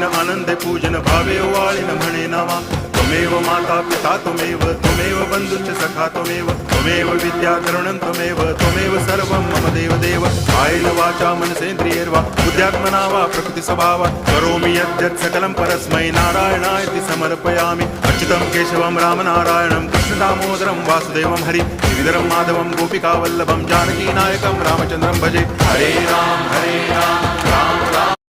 पूजेन आनंदे पूजन भावे वाळिन म्हणे नामा त्वमेव माता पिता त्वमेव बंधुश्च सखा त्वमेव विद्या तरुणं त्वमेव सर्वं मम देव कायेन वाचा मनसेन्द्रियैर्वा बुद्ध्यात्मना वा प्रकृति स्वभावात् करोमि यद्यत् सकलं परस्मै नारायणायति समर्पयामि अच्युतं केशवं रामनारायणं कृष्णदामोदरं वासुदेवं हरि गिरिधरं माधवं गोपिकावल्लभं जानकीनायकं रामचन्द्रं भजे हरे राम राम राम